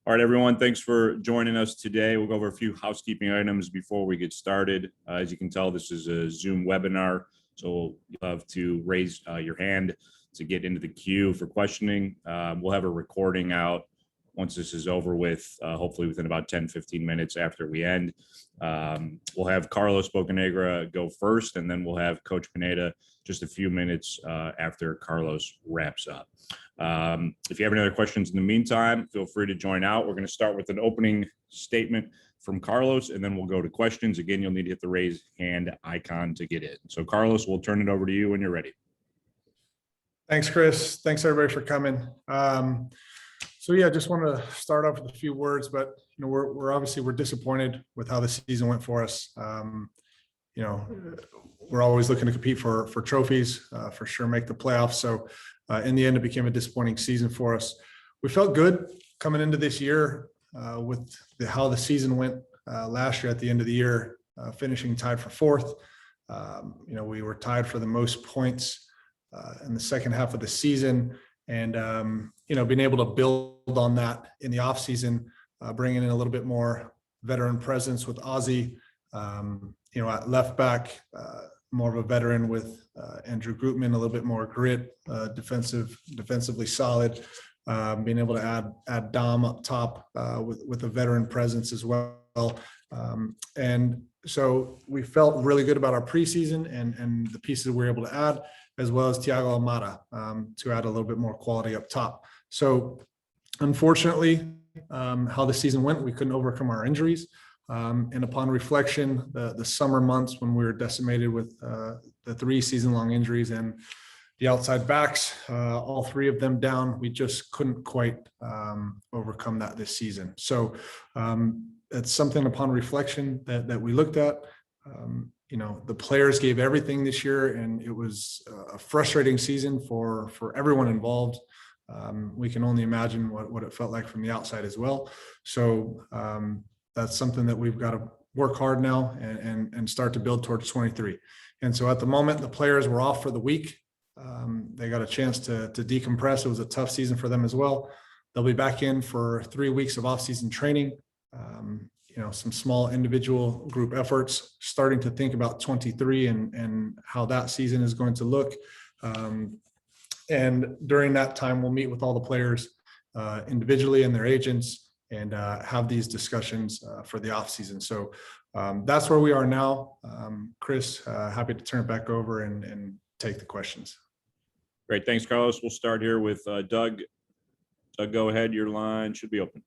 All right, everyone, thanks for joining us today. We'll go over a few housekeeping items before we get started. As you can tell, this is a Zoom webinar, so you'll have to raise your hand to get into the queue for questioning. We'll have a recording out once this is over with, hopefully within about 10-15 minutes after we end. We'll have Carlos Bocanegra go first, and then we'll have Coach Pineda just a few minutes after Carlos wraps up. If you have any other questions in the meantime, feel free to join out. We're going to start with an opening statement from Carlos, and then we'll go to questions. Again, you'll need to hit the raise hand icon to get in. So Carlos, we'll turn it over to you when you're ready. Thanks, Chris. Thanks everybody for coming. So yeah, just want to start off with a few words, but we're obviously disappointed with how the season went for us. We're always looking to compete for trophies, for sure make the playoffs. So in the end, it became a disappointing season for us. We felt good coming into this year with how the season went last year at the end of the year, finishing tied for fourth. We were tied for the most points in the second half of the season, and being able to build on that in the offseason, bringing in a little bit more veteran presence with Ozzy, at left back, more of a veteran with Andrew Grootman, a little bit more grit, defensively solid, being able to add Dom up top with a veteran presence as well. And so we felt really good about our preseason and the pieces we were able to add, as well as Thiago Almada to add a little bit more quality up top. So unfortunately, how the season went, we couldn't overcome our injuries. And upon reflection, the summer months when we were decimated with the 3 season-long injuries and the outside backs, all 3 of them down, we just couldn't quite overcome that this season. So it's something upon reflection that we looked at. The players gave everything this year, and it was a frustrating season for everyone involved. We can only imagine what it felt like from the outside as well. So that's something that we've got to work hard now and start to build towards 23. And so at the moment, the players were off for the week. They got a chance to decompress. It was a tough season for them as well. They'll be back in for 3 weeks of off-season training. Some small individual group efforts, starting to think about 23 and how that season is going to look. And during that time, we'll meet with all the players individually and their agents and have these discussions for the off season. So that's where we are now. Chris, happy to turn it back over and take the questions. Great. Thanks, Carlos. We'll start here with Doug. Doug, go ahead. Your line should be open.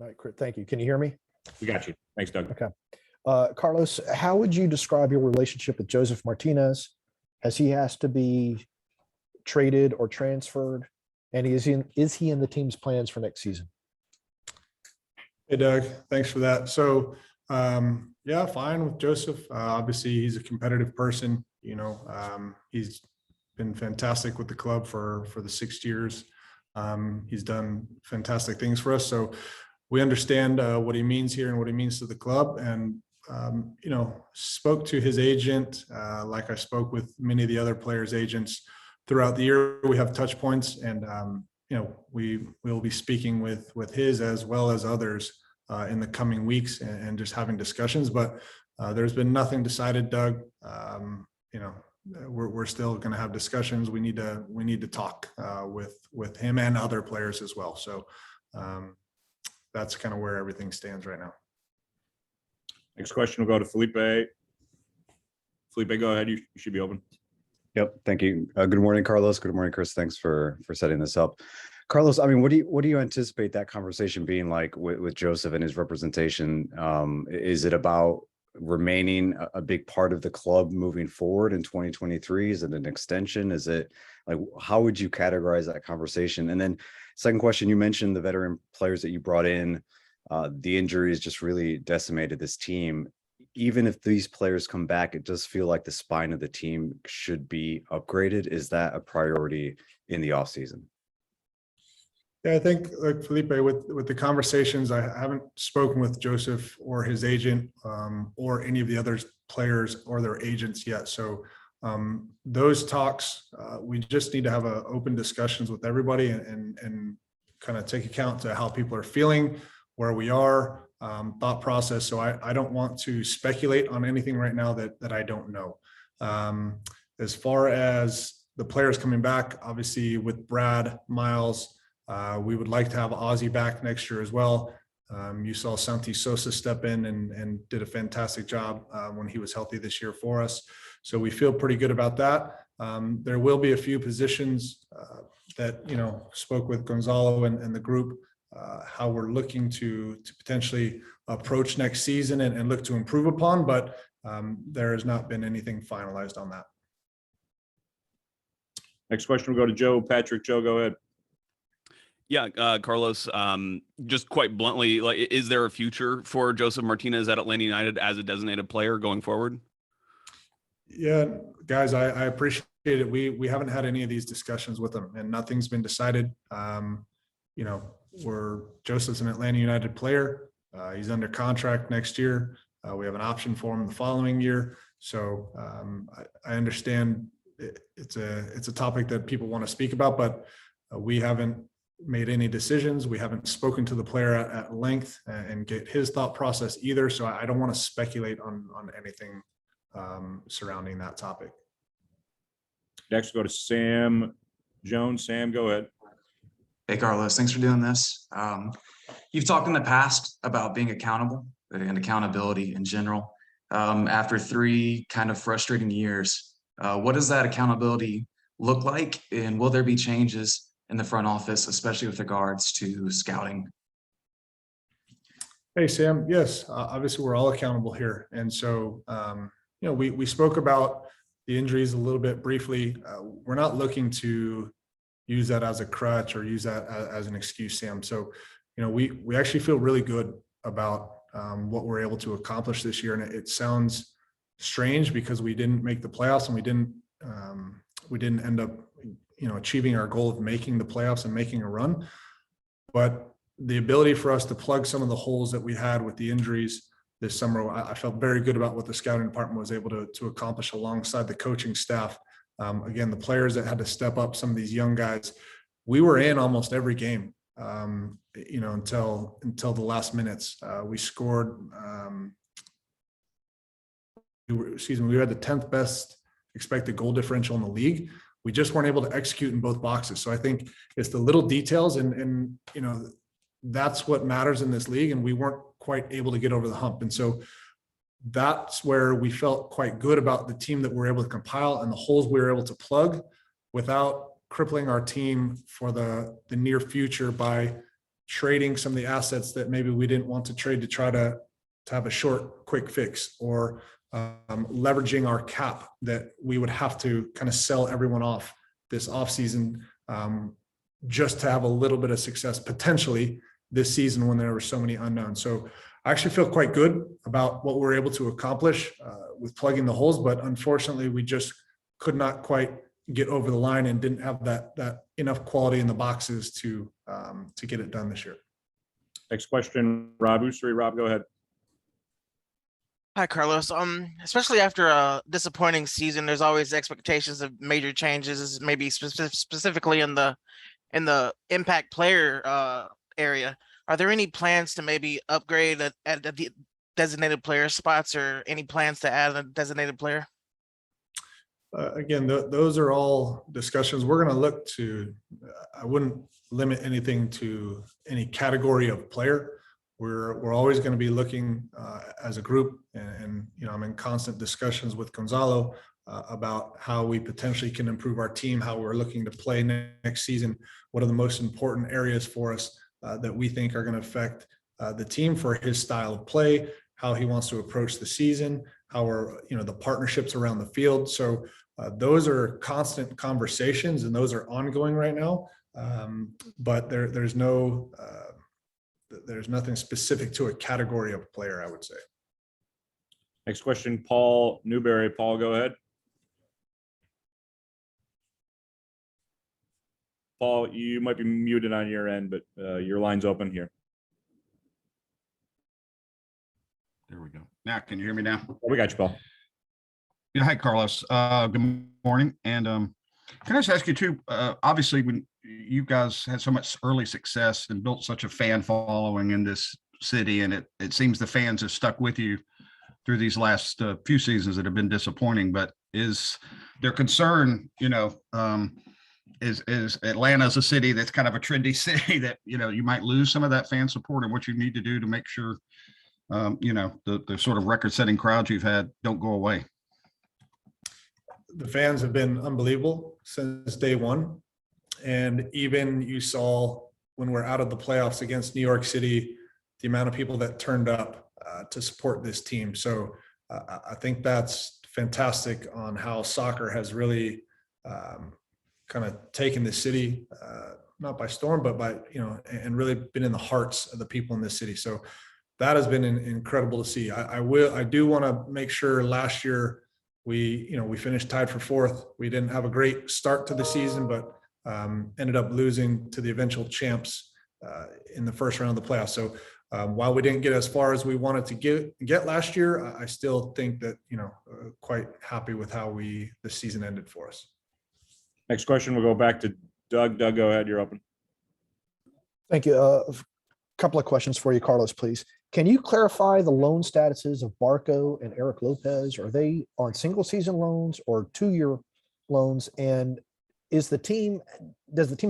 All right, Chris, thank you. Can you hear me? We got you. Thanks, Doug. Okay. Carlos, how would you describe your relationship with Joseph Martinez? Has he asked to be traded or transferred? And is he in the team's plans for next season? Hey, Doug, thanks for that. So, yeah, fine with Joseph. Obviously, he's a competitive person. He's been fantastic with the club for the 6 years. He's done fantastic things for us. So we understand what he means here and what he means to the club. And, spoke to his agent, like I spoke with many of the other players' agents throughout the year. We have touch points, and, we will be speaking with his as well as others in the coming weeks and just having discussions. But there's been nothing decided, Doug. We're still going to have discussions. We need to talk with him and other players as well. So that's kind of where everything stands right now. Next question will go to Felipe. Felipe, go ahead. You should be open. Yep. Thank you. Good morning, Carlos. Good morning, Chris. Thanks for setting this up. Carlos, I mean, what do you anticipate that conversation being like with Joseph and his representation? Is it about remaining a big part of the club moving forward in 2023? Is it an extension? Is it like, how would you categorize that conversation? And then second question, you mentioned the veteran players that you brought in. The injuries just really decimated this team. Even if these players come back, it does feel like the spine of the team should be upgraded. Is that a priority in the offseason? Yeah, I think, like Felipe, with the conversations, I haven't spoken with Joseph or his agent or any of the other players or their agents yet. So those talks, we just need to have open discussions with everybody and kind of take account to how people are feeling, where we are, thought process. So I don't want to speculate on anything right now that I don't know. As far as the players coming back, obviously with Brad, Miles, we would like to have Ozzie back next year as well. You saw Santi Sosa step in and did a fantastic job when he was healthy this year for us. So we feel pretty good about that. There will be a few positions that, spoke with Gonzalo and the group, how we're looking to potentially approach next season and look to improve upon, but there has not been anything finalized on that. Next question will go to Joe Patrick. Joe, go ahead. Yeah, Carlos, just quite bluntly, like, is there a future for Joseph Martinez at Atlanta United as a designated player going forward? Yeah, guys, I appreciate it. We haven't had any of these discussions with him, and nothing's been decided. Joseph's an Atlanta United player. He's under contract next year. We have an option for him the following year. So I understand it's a topic that people want to speak about, but we haven't made any decisions. We haven't spoken to the player at length and get his thought process either. So I don't want to speculate on anything surrounding that topic. Next, go to Sam Jones. Sam, go ahead. Hey, Carlos, thanks for doing this. You've talked in the past about being accountable and accountability in general. After 3 kind of frustrating years, what does that accountability look like? And will there be changes in the front office, especially with regards to scouting? Hey, Sam. Yes, obviously we're all accountable here. And so, we spoke about the injuries a little bit briefly. We're not looking to use that as a crutch or use that as an excuse, Sam. So, we actually feel really good about what we're able to accomplish this year. And it sounds strange because we didn't make the playoffs and we didn't end up, achieving our goal of making the playoffs and making a run. But the ability for us to plug some of the holes that we had with the injuries this summer, I felt very good about what the scouting department was able to accomplish alongside the coaching staff. Again, the players that had to step up, some of these young guys, we were in almost every game, until the last minutes. We scored, we had the 10th best expected goal differential in the league. We just weren't able to execute in both boxes. So I think it's the little details and that's what matters in this league. And we weren't quite able to get over the hump. And so that's where we felt quite good about the team that we're able to compile and the holes we were able to plug without crippling our team for the near future by trading some of the assets that maybe we didn't want to trade to try to have a short, quick fix, or leveraging our cap that we would have to kind of sell everyone off this offseason just to have a little bit of success potentially this season when there were so many unknowns. So I actually feel quite good about what we're able to accomplish with plugging the holes, but unfortunately we just could not quite get over the line and didn't have that enough quality in the boxes to get it done this year. Next question, Rob Ussery. Rob, go ahead. Hi, Carlos. Especially after a disappointing season, there's always expectations of major changes, maybe specifically in the impact player area. Are there any plans to maybe upgrade at the designated player spots, or any plans to add a designated player? Again, those are all discussions. We're going to look to, I wouldn't limit anything to any category of player. We're always going to be looking as a group, and I'm in constant discussions with Gonzalo about how we potentially can improve our team, how we're looking to play next season, what are the most important areas for us that we think are going to affect the team for his style of play, how he wants to approach the season, how we're, the partnerships around the field. So those are constant conversations and those are ongoing right now. But there's nothing specific to a category of player, I would say. Next question, Paul Newberry. Paul, go ahead. Paul, you might be muted on your end, but your line's open here. There we go. Now, can you hear me now? We got you, Paul. Yeah, hi, Carlos. Good morning. And Can I just ask you too, obviously when you guys had so much early success and built such a fan following in this city, and it seems the fans have stuck with you through these last few seasons that have been disappointing, but is their concern, is Atlanta's a city that's kind of a trendy city that, you might lose some of that fan support, and what you need to do to make sure, the sort of record-setting crowds you've had don't go away? The fans have been unbelievable since day one. And even you saw when we're out of the playoffs against New York City, the amount of people that turned up to support this team. So I think that's fantastic on how soccer has really kind of taken the city, not by storm, but by, and really been in the hearts of the people in this city. So that has been incredible to see. I do want to make sure last year we finished tied for fourth. We didn't have a great start to the season, but ended up losing to the eventual champs in the first round of the playoffs. So while we didn't get as far as we wanted to get last year, I still think that, quite happy with how the season ended for us. Next question, we'll go back to Doug. Doug, go ahead. You're open. Thank you. A couple of questions for you, Carlos, please. Can you clarify the loan statuses of Barco and Eric Lopez? Are they on single season loans or 2-year loans? And does the team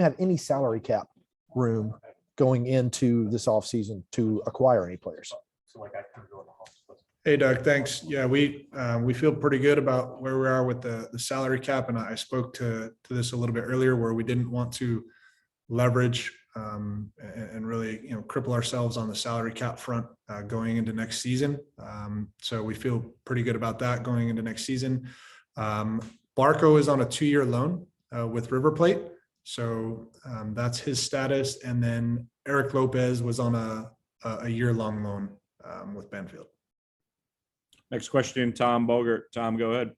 have any salary cap room going into this offseason to acquire any players? Hey, Doug, thanks. Yeah, we feel pretty good about where we are with the salary cap. And I spoke to this a little bit earlier, where we didn't want to leverage and really, cripple ourselves on the salary cap front going into next season. So we feel pretty good about that going into next season. Barco is on a 2-year loan with River Plate. So that's his status. And then Eric Lopez was on a year-long loan with Banfield. Next question, Tom Bogert. Tom, go ahead.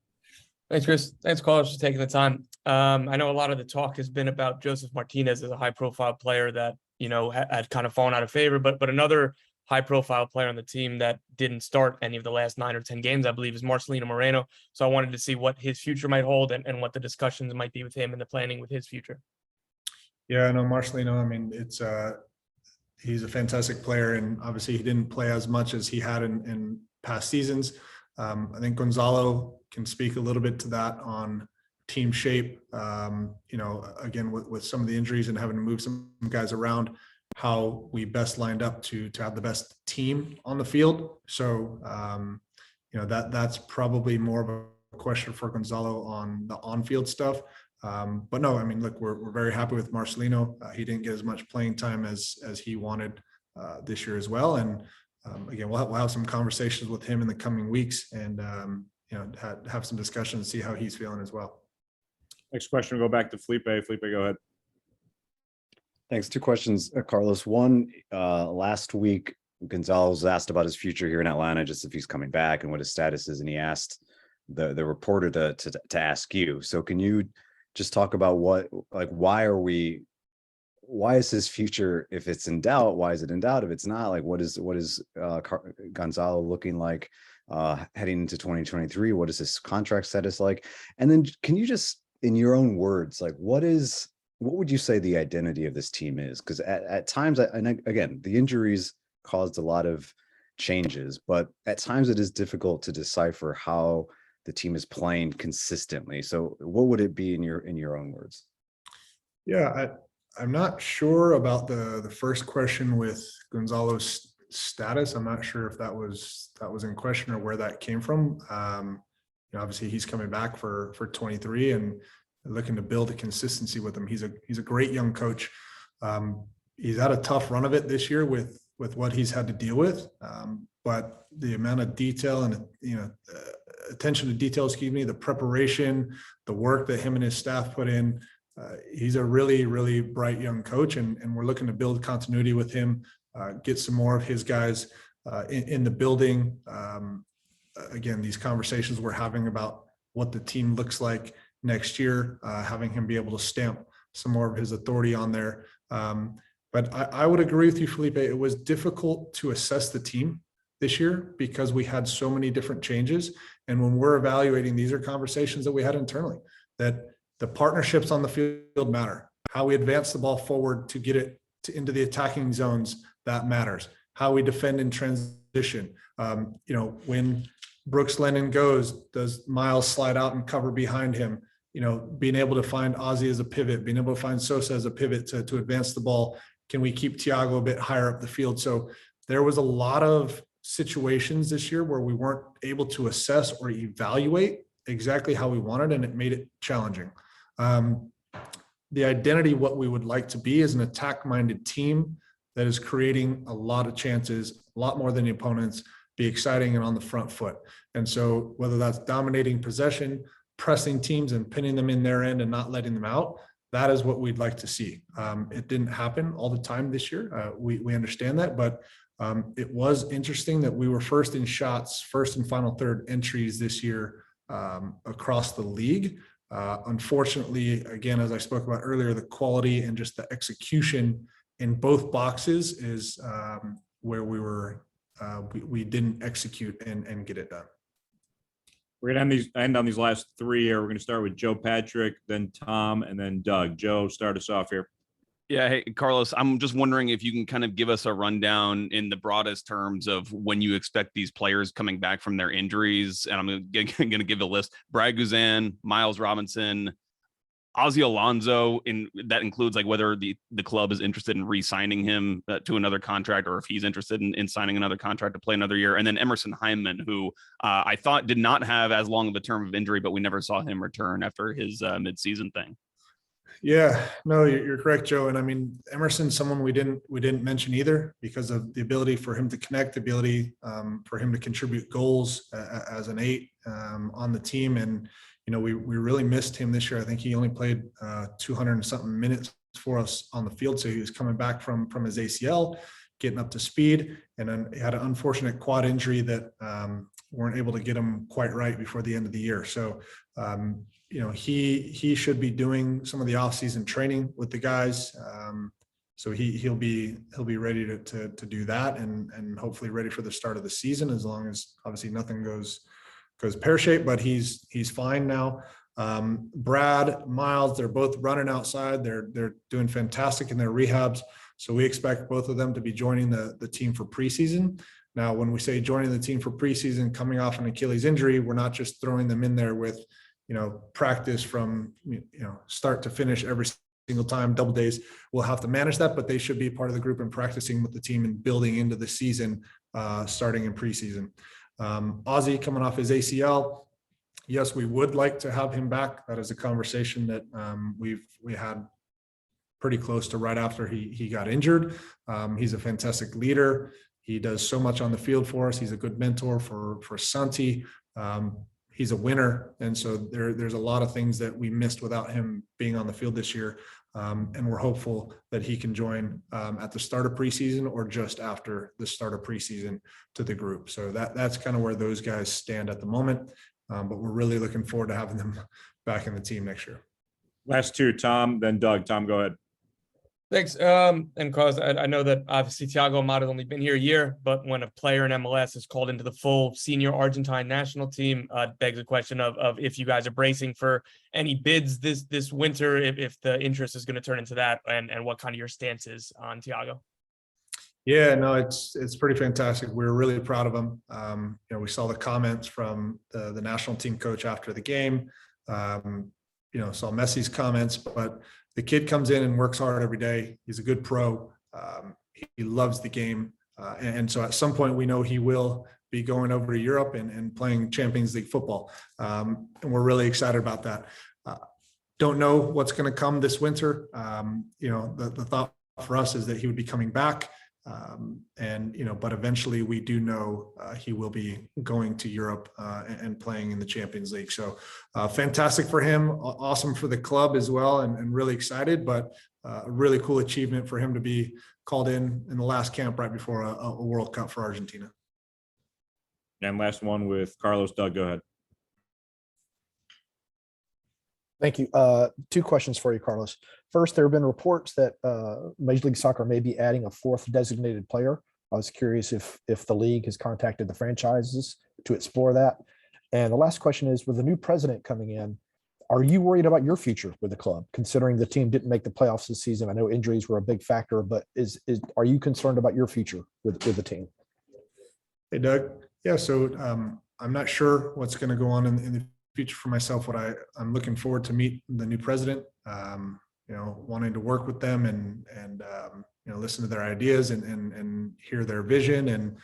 Thanks, Chris. Thanks, Carlos, for taking the time. I know a lot of the talk has been about Joseph Martinez as a high-profile player that, had kind of fallen out of favor, but another high-profile player on the team that didn't start any of the last 9 or 10 games, I believe, is Marcelino Moreno. So I wanted to see what his future might hold and what the discussions might be with him and the planning with his future. Yeah, no, Marcelino, I mean, he's a fantastic player, and obviously he didn't play as much as he had in past seasons. I think Gonzalo can speak a little bit to that on team shape, again, with some of the injuries and having to move some guys around, how we best lined up to have the best team on the field. So, that's probably more of a question for Gonzalo on the on-field stuff. But no, I mean, look, we're very happy with Marcelino. He didn't get as much playing time as he wanted this year as well. And again, we'll have some conversations with him in the coming weeks, and have some discussions, see how he's feeling as well. Next question, we'll go back to Felipe. Felipe, go ahead. Thanks. 2 questions, Carlos. One, last week, Gonzalo was asked about his future here in Atlanta, just if he's coming back and what his status is, and he asked the reporter to ask you. So can you just talk about why is his future, if it's in doubt, why is it in doubt? If it's not, what is Gonzalo looking like heading into 2023? What is his contract status like? And then can you just, in your own words, what would you say the identity of this team is? Because at times, and again, the injuries caused a lot of changes, but at times it is difficult to decipher how the team is playing consistently. So what would it be in your own words? Yeah, I'm not sure about the first question with Gonzalo's status. I'm not sure if that was in question or where that came from. Obviously he's coming back for 23 and looking to build a consistency with him. He's a great young coach. He's had a tough run of it this year with what he's had to deal with. But the amount of detail and attention to detail, the preparation, the work that him and his staff put in. He's a really, really bright young coach, and we're looking to build continuity with him, get some more of his guys in the building. Again, these conversations we're having about what the team looks like next year, having him be able to stamp some more of his authority on there. But I would agree with you, Felipe. It was difficult to assess the team this year because we had so many different changes. And when we're evaluating, these are conversations that we had internally that, The partnerships on the field matter. How we advance the ball forward to get it into the attacking zones, that matters. How we defend in transition. When Brooks Lennon goes, does Miles slide out and cover behind him? Being able to find Ozzie as a pivot, being able to find Sosa as a pivot to advance the ball. Can we keep Thiago a bit higher up the field? So there was a lot of situations this year where we weren't able to assess or evaluate exactly how we wanted, and it made it challenging. The identity, what we would like to be, is an attack-minded team that is creating a lot of chances, a lot more than the opponents, be exciting and on the front foot. And so whether that's dominating possession, pressing teams and pinning them in their end and not letting them out, that is what we'd like to see. It didn't happen all the time this year. We understand that, but it was interesting that we were first in shots, first and final third entries this year across the league. Unfortunately, again, as I spoke about earlier, the quality and just the execution in both boxes is where we didn't execute and get it done. We're going to end on these last three here. We're going to start with Joe Patrick, then Tom, and then Doug. Joe, start us off here. Yeah. Hey, Carlos, I'm just wondering if you can kind of give us a rundown in the broadest terms of when you expect these players coming back from their injuries. And I'm going to give a list: Brad Guzan, Miles Robinson, Ozzie Alonso, that includes like whether the club is interested in re-signing him to another contract, or if he's interested in signing another contract to play another year. And then Emerson Hyndman, who I thought did not have as long of a term of injury, but we never saw him return after his midseason thing. Yeah, no, you're correct, Joe. And I mean, Emerson's someone we didn't mention either, because of the ability for him to connect, the ability for him to contribute goals as an 8 on the team. And we really missed him this year. I think he only played 200 and something minutes for us on the field. So he was coming back from his ACL, getting up to speed, and then he had an unfortunate quad injury that weren't able to get him quite right before the end of the year. So he should be doing some of the off-season training with the guys. So he'll be ready to do that, and hopefully ready for the start of the season, as long as obviously nothing goes pear-shaped, but he's fine now. Brad, Miles, they're both running outside. They're doing fantastic in their rehabs. So we expect both of them to be joining the team for preseason. Now, when we say joining the team for preseason, coming off an Achilles injury, we're not just throwing them in there with, practice from, start to finish every single time, double days. We'll have to manage that, but they should be part of the group and practicing with the team and building into the season, starting in preseason. Ozzie coming off his ACL. Yes, we would like to have him back. That is a conversation that we had pretty close to right after he got injured. He's a fantastic leader. He does so much on the field for us. He's a good mentor for Santi. He's a winner. And so there's a lot of things that we missed without him being on the field this year. And we're hopeful that he can join at the start of preseason or just after the start of preseason to the group. So that's kind of where those guys stand at the moment. But we're really looking forward to having them back in the team next year. Last two, Tom, then Doug. Tom, go ahead. Thanks. And Carlos, I know that obviously Thiago might have only been here a year, but when a player in MLS is called into the full senior Argentine national team, begs the question of if you guys are bracing for any bids this winter, if the interest is going to turn into that, and what kind of your stance is on Thiago. Yeah, no, it's pretty fantastic. We're really proud of him. We saw the comments from the national team coach after the game. Saw Messi's comments, but the kid comes in and works hard every day. He's a good pro. He loves the game. And so at some point we know he will be going over to Europe and playing Champions League football. And we're really excited about that. Don't know what's going to come this winter. The thought for us is that he would be coming back. But eventually we do know he will be going to Europe and playing in the Champions League. So fantastic for him, awesome for the club as well, and really excited, but a really cool achievement for him to be called in the last camp right before a World Cup for Argentina. And last one with Carlos. Doug, go ahead. Thank you. Two questions for you, Carlos. First, there have been reports that Major League Soccer may be adding a fourth designated player. I was curious if the league has contacted the franchises to explore that. And the last question is, with the new president coming in, Are you worried about your future with the club, considering the team didn't make the playoffs this season? I know injuries were a big factor, but are you concerned about your future with the team? Hey, Doug. Yeah, so I'm not sure what's going to go on in the future for myself. I'm looking forward to meet the new president. Wanting to work with them and listen to their ideas and hear their vision and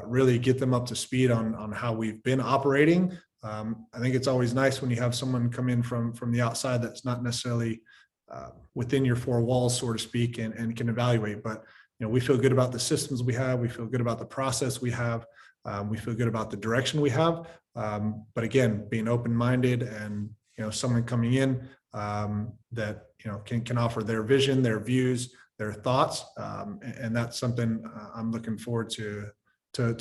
really get them up to speed on how we've been operating. I think it's always nice when you have someone come in from the outside that's not necessarily within your four walls, so to speak, and can evaluate. But we feel good about the systems we have. We feel good about the process we have. We feel good about the direction we have. But again, being open-minded and someone coming in that can offer their vision, their views, their thoughts, and that's something I'm looking forward to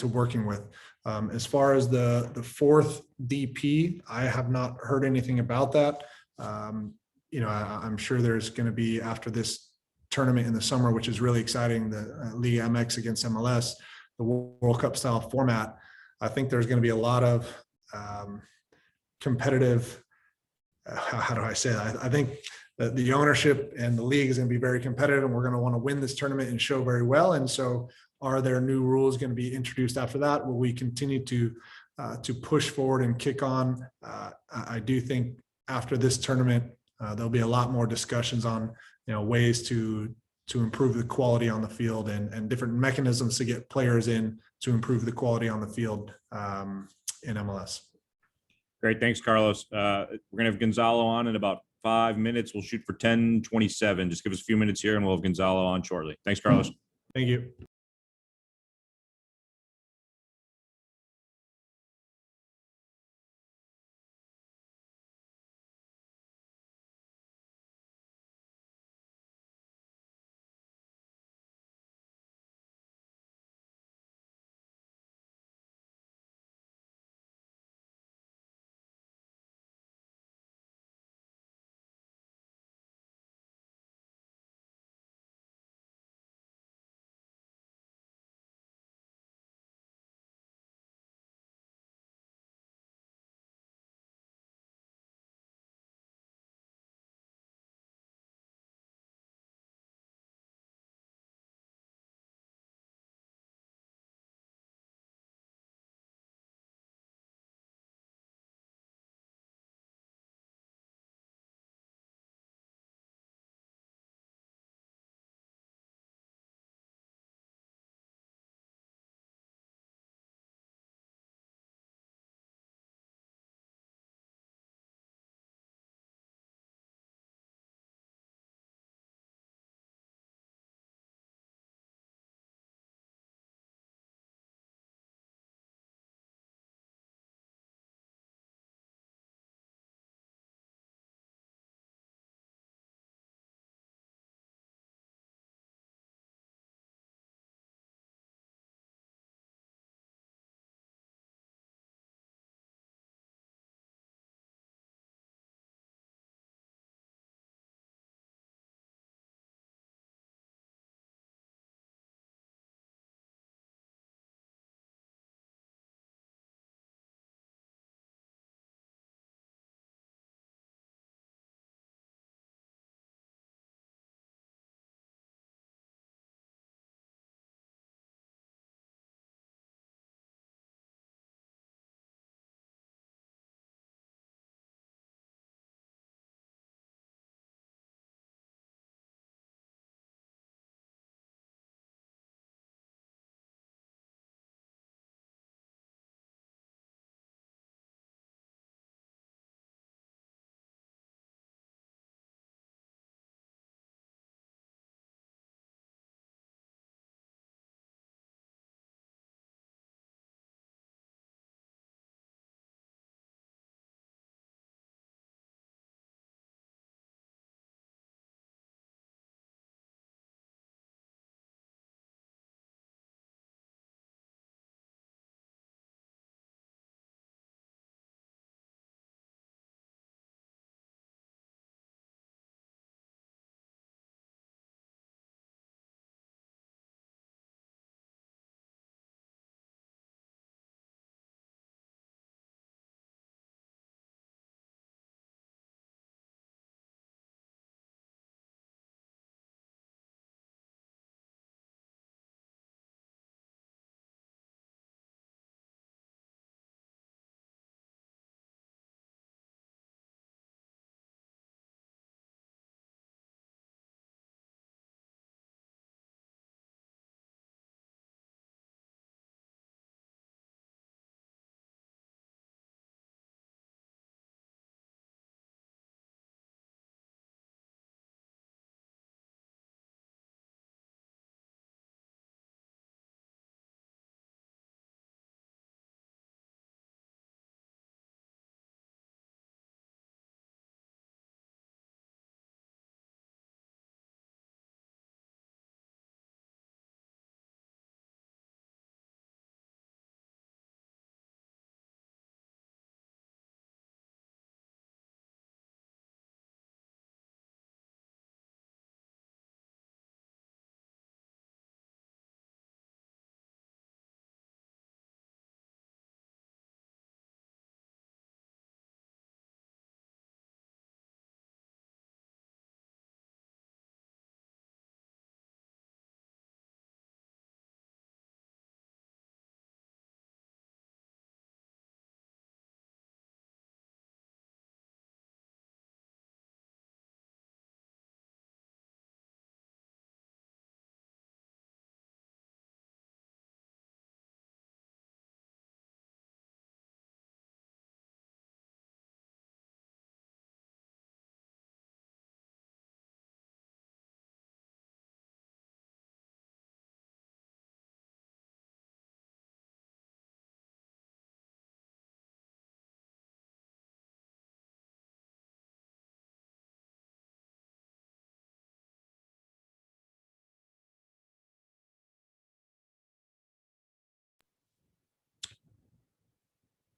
working with. As far as the fourth DP, I have not heard anything about that. I'm sure there's going to be, after this tournament in the summer, which is really exciting, the Liga MX against MLS, the World Cup style format. I think there's going to be a lot of competitive. How do I say that? I think that the ownership and the league is going to be very competitive, and we're going to want to win this tournament and show very well. And so, are there new rules going to be introduced after that? Will we continue to push forward and kick on? I do think after this tournament, there'll be a lot more discussions on ways to improve the quality on the field and different mechanisms to get players in to improve the quality on the field in MLS. Great. Thanks, Carlos. We're going to have Gonzalo on in about 5 minutes. We'll shoot for 10:27. Just give us a few minutes here and we'll have Gonzalo on shortly. Thanks, Carlos. Thank you.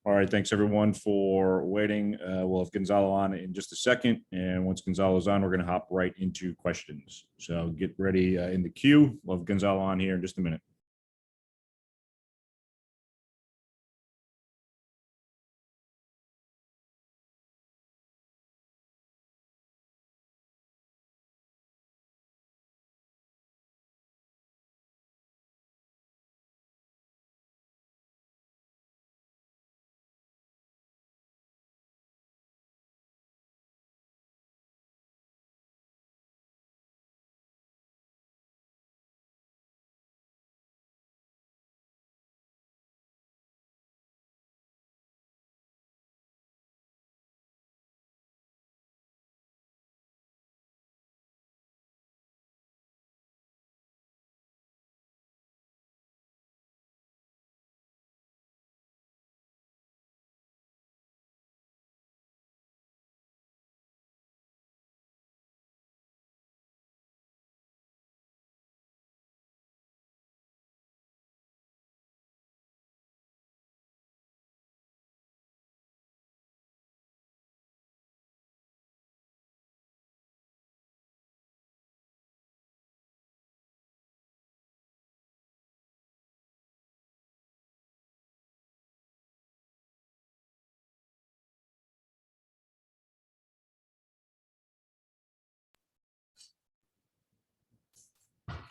All right, thanks everyone for waiting. We'll have Gonzalo on in just a second. And once Gonzalo's on, we're going to hop right into questions. So get ready in the queue. We'll have Gonzalo on here in just a minute.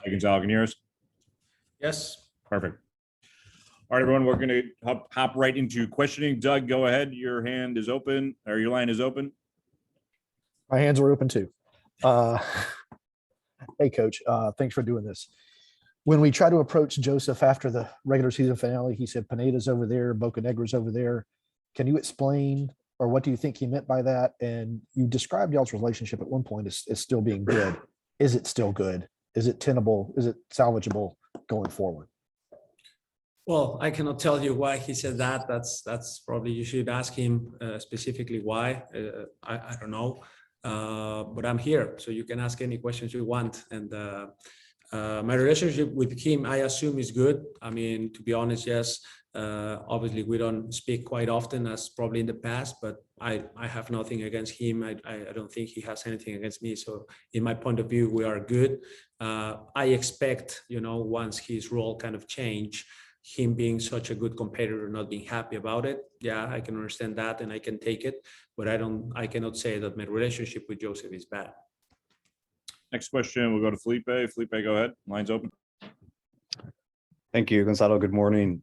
Hey, Gonzalo, can you hear us? Yes. Perfect. All right, everyone, we're going to hop right into questioning. Doug, go ahead. Your hand is open, or your line is open. My hands are open too. Hey, Coach, thanks for doing this. When we try to approach Joseph after the regular season finale, he said Pineda's over there, Bocanegra's over there. Can you explain, or what do you think he meant by that? And you described y'all's relationship at one point as still being good. Is it still good? Is it tenable? Is it salvageable going forward? Well, I cannot tell you why he said that. That's probably, you should ask him specifically why. I don't know, but I'm here, so you can ask any questions you want. And my relationship with him, I assume, is good. I mean, to be honest, yes. Obviously, we don't speak quite often as probably in the past, but I have nothing against him. I don't think he has anything against me. So in my point of view, we are good. I expect, once his role kind of changed, him being such a good competitor, not being happy about it. Yeah, I can understand that and I can take it, but I cannot say that my relationship with Joseph is bad. Next question, we'll go to Felipe. Felipe, go ahead. Line's open. Thank you, Gonzalo. Good morning.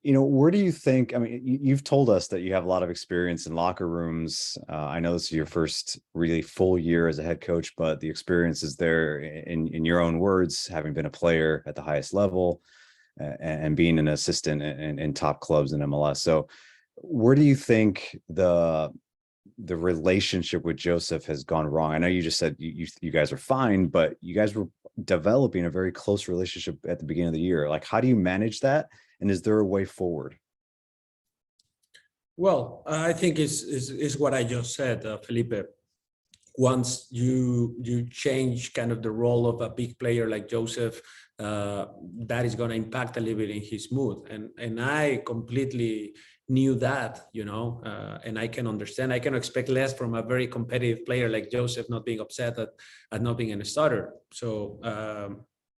Where do you think, I mean, you've told us that you have a lot of experience in locker rooms. I know this is your first really full year as a head coach, but the experience is there in your own words, having been a player at the highest level and being an assistant in top clubs in MLS. So where do you think the relationship with Joseph has gone wrong? I know you just said you guys are fine, but you guys were developing a very close relationship at the beginning of the year. Like, how do you manage that? And is there a way forward? Well, I think is what I just said, Felipe. Once you change kind of the role of a big player like Joseph, that is going to impact a little bit in his mood. And I completely knew that, and I can understand. I can expect less from a very competitive player like Joseph, not being upset at not being a starter. So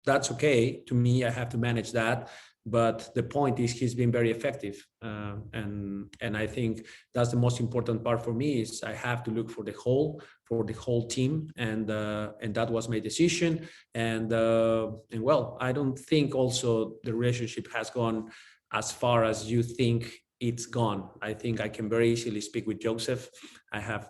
that's okay. To me, I have to manage that. But the point is, he's been very effective, and I think that's the most important part for me. Is I have to look for the whole team, and that was my decision. And well, I don't think also the relationship has gone as far as you think it's gone. I think I can very easily speak with Joseph. I have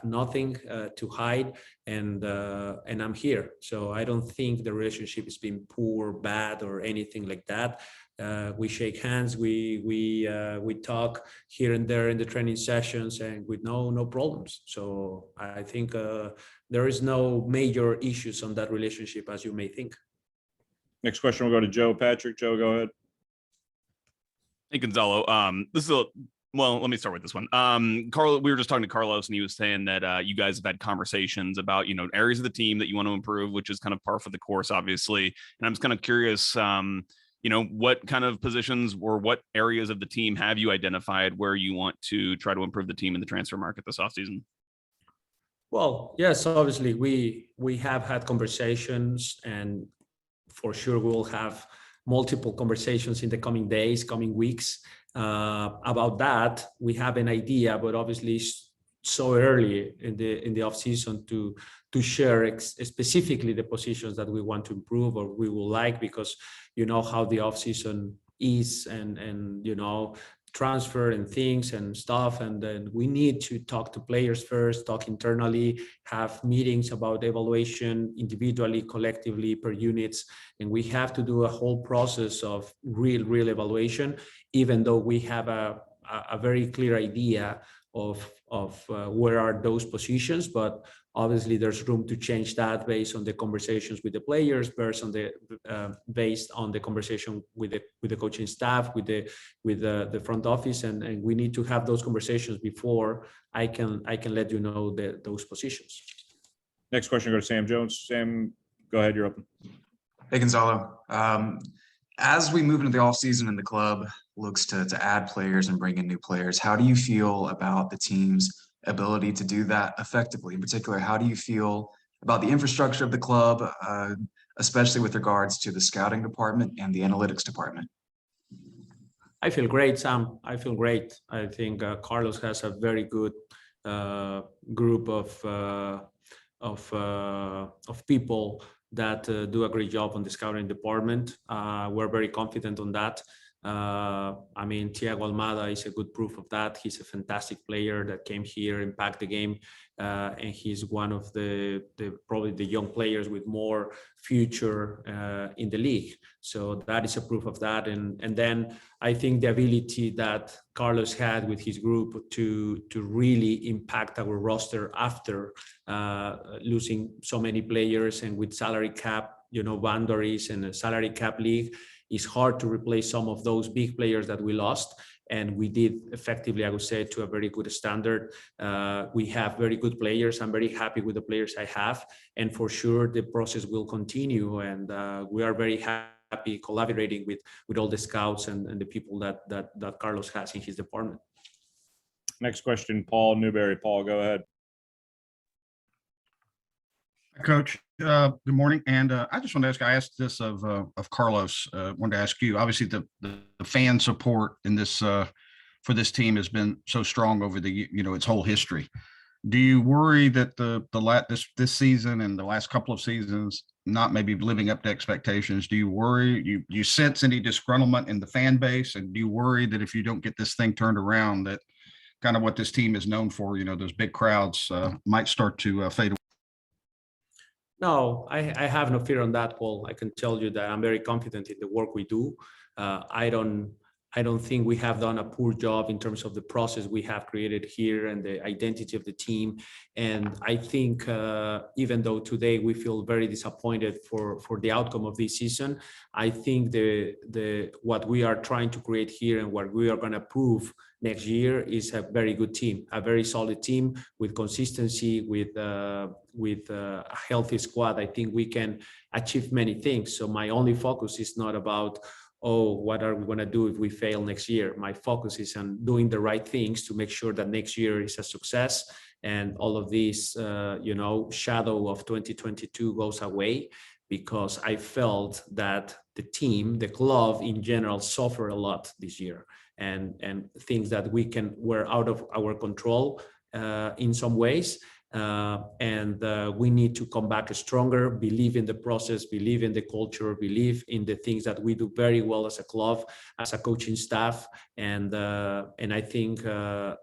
nothing to hide, and I'm here. So I don't think the relationship has been poor, bad, or anything like that. We shake hands, we talk here and there in the training sessions, and with no problems. So I think there is no major issues on that relationship, as you may think. Next question, we'll go to Joe Patrick. Joe, go ahead. Hey, Gonzalo. Well, let me start with this one. Carlos, we were just talking to Carlos, and he was saying that you guys have had conversations about, areas of the team that you want to improve, which is kind of par for the course, obviously. And I'm just kind of curious, what kind of positions or what areas of the team have you identified where you want to try to improve the team in the transfer market this offseason? Well, yes, obviously we have had conversations, and for sure we will have multiple conversations in the coming days, coming weeks about that. We have an idea, but obviously it's so early in the off season to share specifically the positions that we want to improve or we will like, because you know how the off season is, and transfer and things and stuff, and then we need to talk to players first, talk internally, have meetings about evaluation individually, collectively, per units, and we have to do a whole process of real evaluation, even though we have a very clear idea of where are those positions. But obviously there's room to change that based on the conversations with the players, based on the conversation with the coaching staff, with the front office, and we need to have those conversations before I can let you know those positions. Next question, go to Sam Jones. Sam, go ahead, you're open. Hey, Gonzalo. As we move into the offseason and the club looks to add players and bring in new players, how do you feel about the team's ability to do that effectively? In particular, how do you feel about the infrastructure of the club, especially with regards to the scouting department and the analytics department? I feel great, Sam. I feel great. I think Carlos has a very good group of people that do a great job on the scouting department. We're very confident on that. I mean, Thiago Almada is a good proof of that. He's a fantastic player that came here, impacted the game, and he's one of the probably the young players with more future in the league. So that is a proof of that. And then I think the ability that Carlos had with his group to really impact our roster after losing so many players, and with salary cap, boundaries and a salary cap league, it's hard to replace some of those big players that we lost. And we did effectively, I would say, to a very good standard. We have very good players. I'm very happy with the players I have. And for sure, the process will continue. And we are very happy collaborating with all the scouts and the people that Carlos has in his department. Next question, Paul Newberry. Paul, go ahead. Coach, good morning. And I just want to ask, I asked this of Carlos, wanted to ask you, obviously the fan support in this for this team has been so strong over the, its whole history. Do you worry that this season and the last couple of seasons not maybe living up to expectations? Do you worry, you sense any disgruntlement in the fan base? And do you worry that if you don't get this thing turned around, that kind of what this team is known for, those big crowds might start to fade away? No, I have no fear on that, Paul. I can tell you that I'm very confident in the work we do. I don't think we have done a poor job in terms of the process we have created here and the identity of the team. And I think even though today we feel very disappointed for the outcome of this season, I think what we are trying to create here and what we are going to prove next year is a very good team, a very solid team with consistency, with a healthy squad. I think we can achieve many things. So my only focus is not about, what are we going to do if we fail next year? My focus is on doing the right things to make sure that next year is a success and all of this, shadow of 2022 goes away, because I felt that the team, the club in general, suffered a lot this year, and things that were out of our control in some ways. And we need to come back stronger, believe in the process, believe in the culture, believe in the things that we do very well as a club, as a coaching staff. And I think the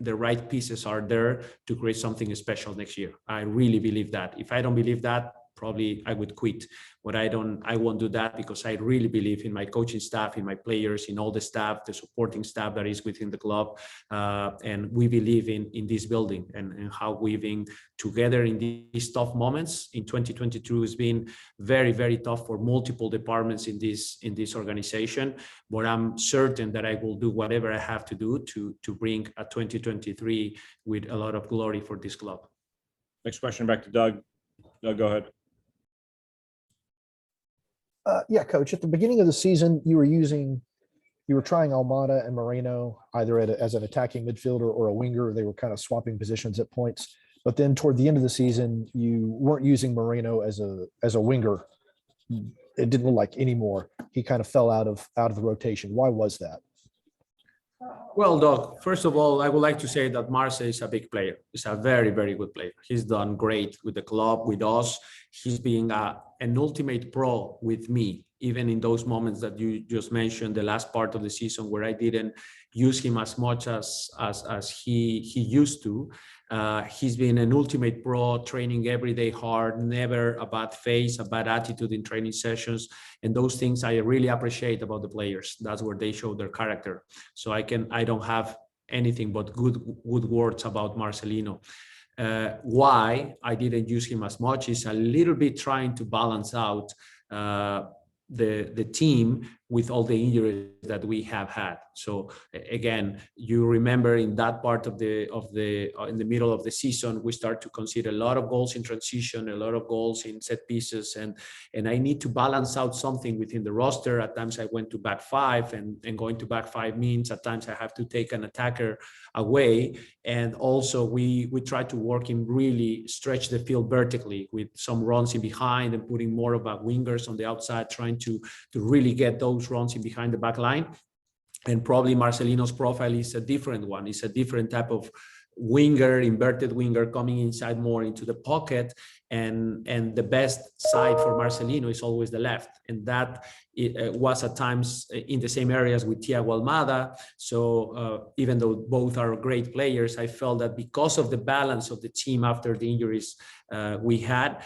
right pieces are there to create something special next year. I really believe that. If I don't believe that, probably I would quit. But I won't do that, because I really believe in my coaching staff, in my players, in all the staff, the supporting staff that is within the club. And we believe in this building and how we've been together in these tough moments. In 2022 has been very, very tough for multiple departments in this organization. But I'm certain that I will do whatever I have to do to bring a 2023 with a lot of glory for this club. Next question, back to Doug. Doug, go ahead. Yeah, coach, at the beginning of the season, you were trying Almada and Moreno either as an attacking midfielder or a winger. They were kind of swapping positions at points. But then toward the end of the season, you weren't using Moreno as a winger. It didn't look like anymore. He kind of fell out of the rotation. Why was that? Well, Doc, first of all, I would like to say that Marce is a big player. He's a very, very good player. He's done great with the club, with us. He's being an ultimate pro with me, even in those moments that you just mentioned, the last part of the season where I didn't use him as much as he used to. He's been an ultimate pro, training every day hard, never a bad face, a bad attitude in training sessions. And those things I really appreciate about the players. That's where they show their character. So I don't have anything but good words about Marcelino. Why I didn't use him as much is a little bit trying to balance out the team with all the injuries that we have had. So again, you remember in that part of in the middle of the season, we start to consider a lot of goals in transition, a lot of goals in set pieces, and I need to balance out something within the roster. At times I went to back five, and going to back five means at times I have to take an attacker away. And also we try to work in really stretch the field vertically with some runs in behind and putting more of our wingers on the outside, trying to really get those runs in behind the back line. And probably Marcelino's profile is a different one. It's a different type of winger, inverted winger, coming inside more into the pocket. And the best side for Marcelino is always the left. And that was at times in the same areas with Thiago Almada. So even though both are great players, I felt that because of the balance of the team after the injuries we had,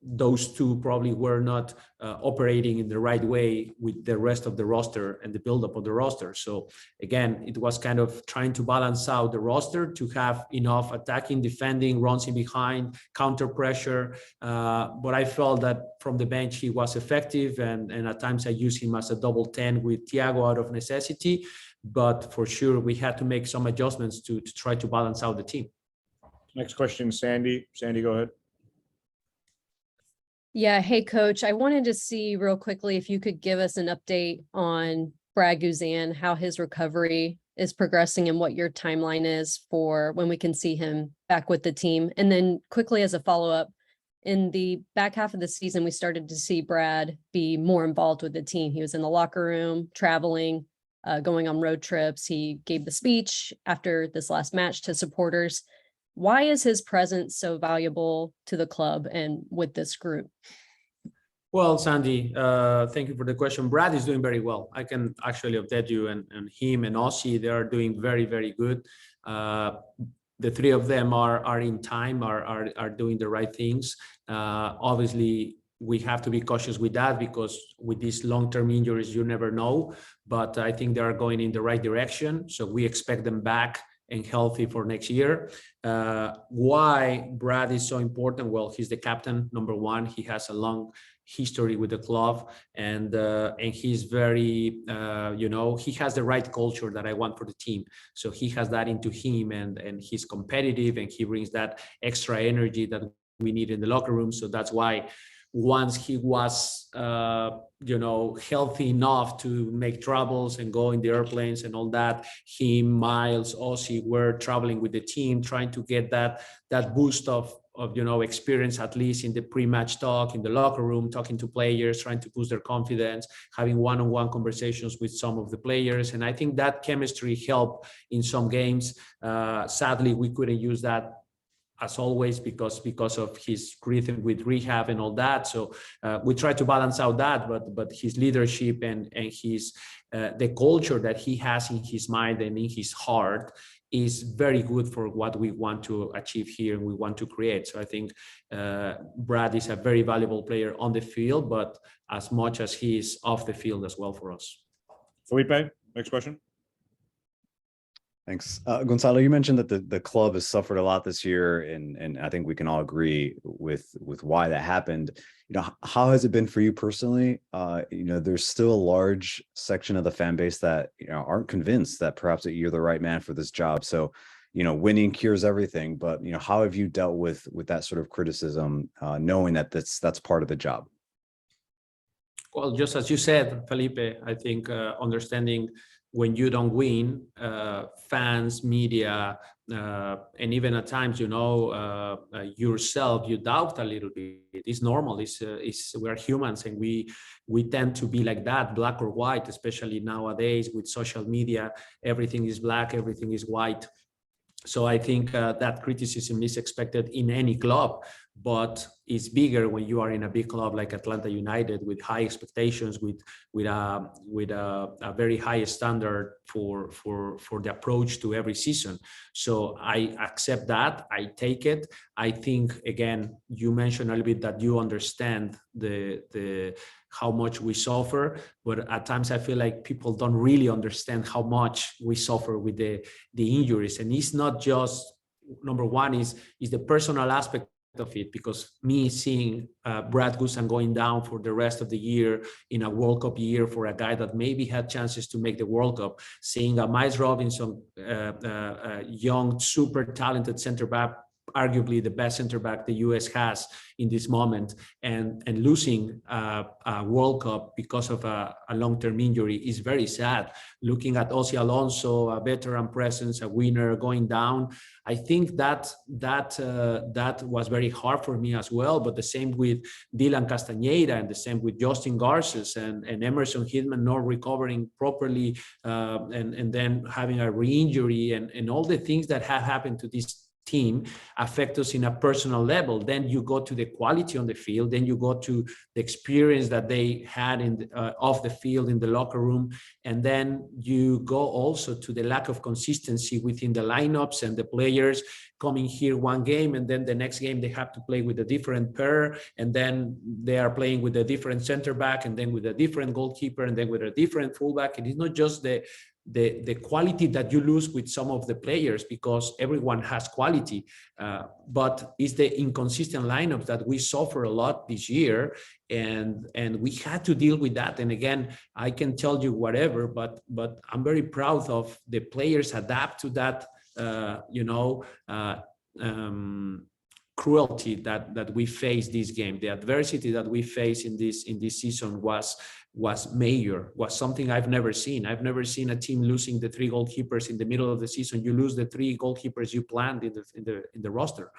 those two probably were not operating in the right way with the rest of the roster and the buildup of the roster. So again, it was kind of trying to balance out the roster to have enough attacking, defending, runs in behind, counter pressure. But I felt that from the bench, he was effective. And at times I used him as a double 10 with Thiago out of necessity. But for sure, we had to make some adjustments to try to balance out the team. Next question, Sandy. Sandy, go ahead. Yeah. Hey, coach, I wanted to see real quickly if you could give us an update on Brad Guzan, how his recovery is progressing and what your timeline is for when we can see him back with the team. And then quickly as a follow-up, in the back half of the season, we started to see Brad be more involved with the team. He was in the locker room, traveling, going on road trips. He gave the speech after this last match to supporters. Why is his presence so valuable to the club and with this group? Well, Sandy, thank you for the question. Brad is doing very well. I can actually update you, and him and Ossie, they are doing very, very good. The three of them are in time, are doing the right things. Obviously, we have to be cautious with that because with these long-term injuries, you never know. But I think they are going in the right direction. So we expect them back and healthy for next year. Why Brad is so important? Well, he's the captain, number one. He has a long history with the club, and he's very, he has the right culture that I want for the team. So he has that into him, and he's competitive, and he brings that extra energy that we need in the locker room. So that's why once he was, healthy enough to make travels and go in the airplanes and all that, him, Miles, Ossie were traveling with the team, trying to get that boost of experience, at least in the pre-match talk, in the locker room, talking to players, trying to boost their confidence, having one-on-one conversations with some of the players. And I think that chemistry helped in some games. Sadly, we couldn't use that as always because of his rhythm with rehab and all that. So we try to balance out that, but his leadership and his the culture that he has in his mind and in his heart is very good for what we want to achieve here and we want to create. So I think Brad is a very valuable player on the field, but as much as he is off the field as well for us. Felipe, next question. Thanks. Gonzalo, you mentioned that the club has suffered a lot this year, and I think we can all agree with why that happened. How has it been for you personally? There's still a large section of the fan base that aren't convinced that perhaps that you're the right man for this job. So, winning cures everything, but how have you dealt with that sort of criticism, knowing that that's part of the job? Well, just as you said, Felipe, I think understanding when you don't win, fans, media, and even at times, yourself, you doubt a little bit. It's normal. We're humans, and we tend to be like that, black or white, especially nowadays with social media. Everything is black, everything is white. So I think that criticism is expected in any club, but it's bigger when you are in a big club like Atlanta United with high expectations, with a very high standard for the approach to every season. So I accept that. I take it. I think, again, you mentioned a little bit that you understand the how much we suffer, but at times I feel like people don't really understand how much we suffer with the injuries. And it's not just, number one is the personal aspect of it, because me seeing Brad Guzan going down for the rest of the year in a World Cup year for a guy that maybe had chances to make the World Cup, seeing a Miles Robinson, young, super talented center back, arguably the best center back the US has in this moment, and losing a World Cup because of a long-term injury is very sad. Looking at Ozzy Alonso, a veteran presence, a winner, going down, I think that was very hard for me as well. But the same with Dylan Castañeda, and the same with Justin Garces and Emerson Hitman not recovering properly, and then having a re-injury, and all the things that have happened to this team affect us in a personal level. Then you go to the quality on the field, then you go to the experience that they had in off the field in the locker room, and then you go also to the lack of consistency within the lineups and the players coming here one game, and then the next game they have to play with a different pair, and then they are playing with a different center back, and then with a different goalkeeper, and then with a different fullback. And it's not just the quality that you lose with some of the players, because everyone has quality, but it's the inconsistent lineups that we suffer a lot this year, and we had to deal with that. And again, I can tell you whatever, but I'm very proud of the players adapt to that, cruelty that we face this game. The adversity that we face in this season was major, was something I've never seen. I've never seen a team losing the 3 goalkeepers in the middle of the season. You lose the 3 goalkeepers you planned in the roster,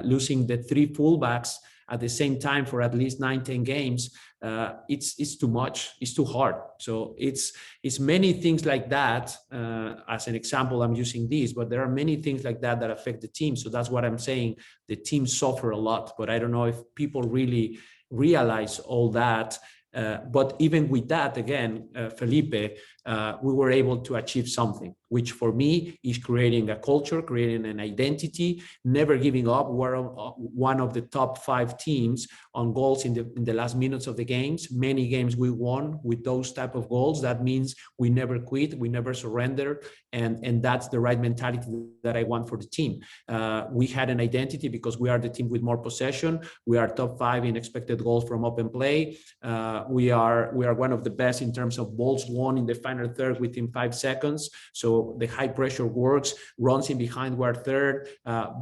losing the 3 fullbacks at the same time for at least 9-10 games. It's too much. It's too hard. So it's many things like that. As an example, I'm using these, but there are many things like that affect the team. So that's what I'm saying. The team suffer a lot, but I don't know if people really realize all that. But even with that, again, Felipe, we were able to achieve something, which for me is creating a culture, creating an identity, never giving up. We're one of the top 5 teams on goals in the last minutes of the games. Many games we won with those type of goals. That means we never quit, we never surrender, and that's the right mentality that I want for the team. We had an identity because we are the team with more possession. We are top 5 in expected goals from open play. We are one of the best in terms of balls won in the final third within 5 seconds. So the high pressure works. Runs in behind, we're third.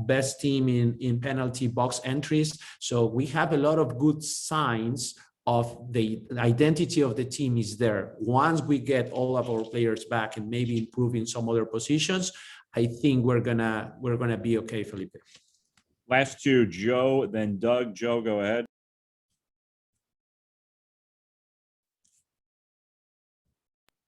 Best team in penalty box entries. So we have a lot of good signs of the identity of the team is there. Once we get all of our players back and maybe improve in some other positions, I think we're gonna be okay, Felipe. Last 2, Joe, then Doug. Joe, go ahead.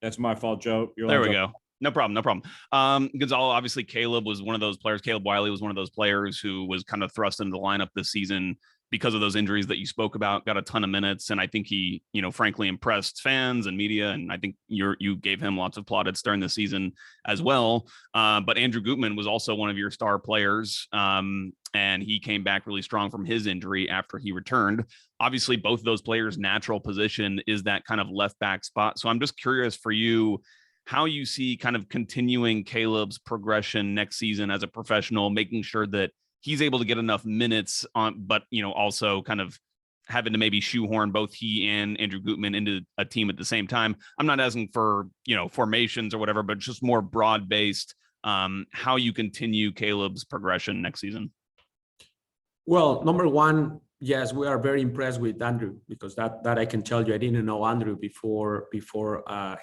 That's my fault, Joe. There we go. No problem. Gonzalo, obviously Caleb was one of those players. Caleb Wiley was one of those players who was kind of thrust into the lineup this season because of those injuries that you spoke about, got a ton of minutes. And I think he, frankly impressed fans and media. And I think you gave him lots of plaudits during the season as well. But Andrew Gutman was also one of your star players. And he came back really strong from his injury after he returned. Obviously, both of those players' natural position is that kind of left back spot. So I'm just curious for you, how you see kind of continuing Caleb's progression next season as a professional, making sure that he's able to get enough minutes on, but, also kind of having to maybe shoehorn both he and Andrew Gutman into a team at the same time. I'm not asking for, formations or whatever, but just more broad-based, how you continue Caleb's progression next season. Well, number one, yes, we are very impressed with Andrew, because that I can tell you, I didn't know Andrew before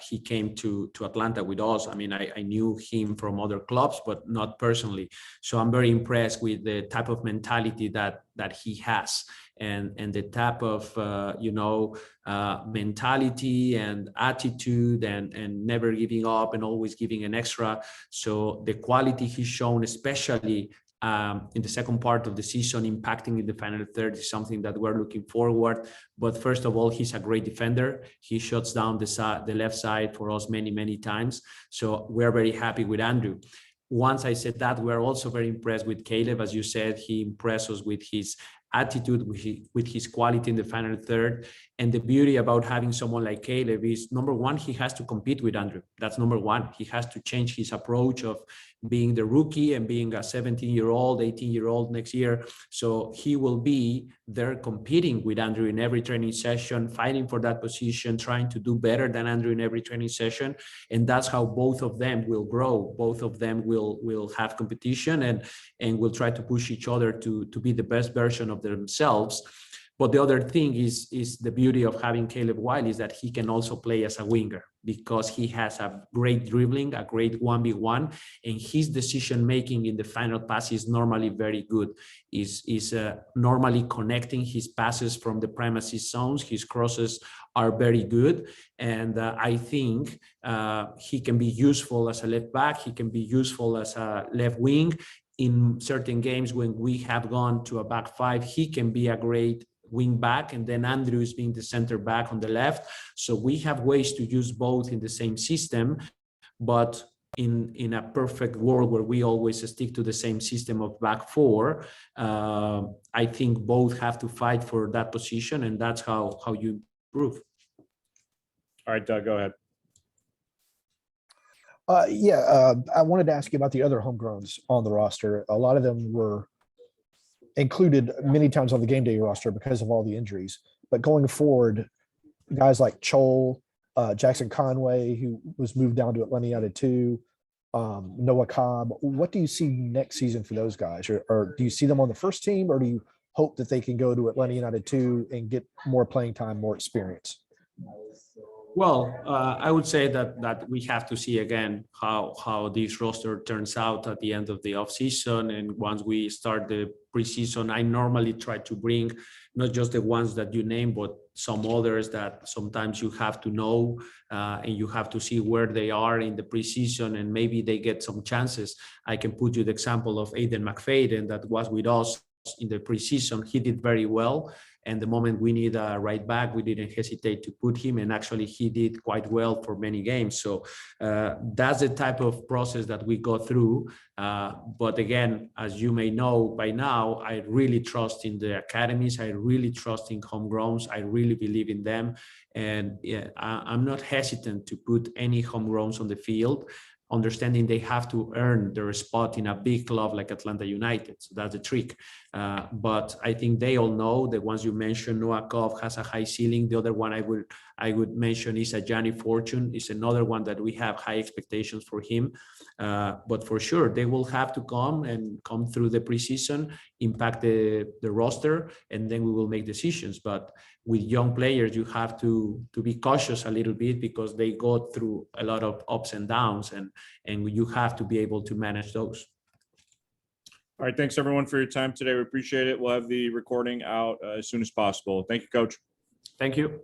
he came to Atlanta with us. I mean, I knew him from other clubs, but not personally. So I'm very impressed with the type of mentality that he has, and the type of mentality and attitude, and never giving up and always giving an extra. So the quality he's shown, especially in the second part of the season, impacting in the final third, is something that we're looking forward. But first of all, he's a great defender. He shuts down the left side for us many times. So we're very happy with Andrew. Once I said that, we're also very impressed with Caleb. As you said, he impressed us with his attitude, with his quality in the final third. And the beauty about having someone like Caleb is, number one, he has to compete with Andrew. That's number one. He has to change his approach of being the rookie and being a 17-year-old, 18-year-old next year. So he will be there competing with Andrew in every training session, fighting for that position, trying to do better than Andrew in every training session. And that's how both of them will grow. Both of them will have competition and will try to push each other to be the best version of themselves. But the other thing is the beauty of having Caleb Wiley is that he can also play as a winger, because he has a great dribbling, a great 1v1, and his decision making in the final pass is normally very good. Is normally connecting his passes from the prime assist zones. His crosses are very good, and I think he can be useful as a left back. He can be useful as a left wing. In certain games when we have gone to a back five, he can be a great wing back, and then Andrew is being the center back on the left. So we have ways to use both in the same system, but in a perfect world where we always stick to the same system of back four, I think both have to fight for that position, and that's how you improve. All right, Doug, go ahead. I wanted to ask you about the other homegrowns on the roster. A lot of them were included many times on the game day roster because of all the injuries. But going forward, guys like Chol, Jackson Conway, who was moved down to Atlanta United 2, Noah Cobb, what do you see next season for those guys? Or do you see them on the first team, or do you hope that they can go to Atlanta United 2 and get more playing time, more experience? Well, I would say that we have to see again how this roster turns out at the end of the offseason. And once we start the preseason, I normally try to bring not just the ones that you name, but some others that sometimes you have to know and you have to see where they are in the preseason, and maybe they get some chances. I can put you the example of Aiden McFadden that was with us in the preseason. He did very well. And the moment we need a right back, we didn't hesitate to put him. And actually, he did quite well for many games. So that's the type of process that we go through. But again, as you may know by now, I really trust in the academies. I really trust in homegrowns. I really believe in them. And I'm not hesitant to put any homegrowns on the field, understanding they have to earn their spot in a big club like Atlanta United. So that's the trick. But I think they all know. The ones you mentioned, Noah Cobb has a high ceiling. The other one I would mention is a Johnny Fortune. Is another one that we have high expectations for him. But for sure, they will have to come through the preseason, impact the roster, and then we will make decisions. But with young players, you have to be cautious a little bit, because they go through a lot of ups and downs, and you have to be able to manage those. All right, thanks everyone for your time today. We appreciate it. We'll have the recording out as soon as possible. Thank you, Coach. Thank you.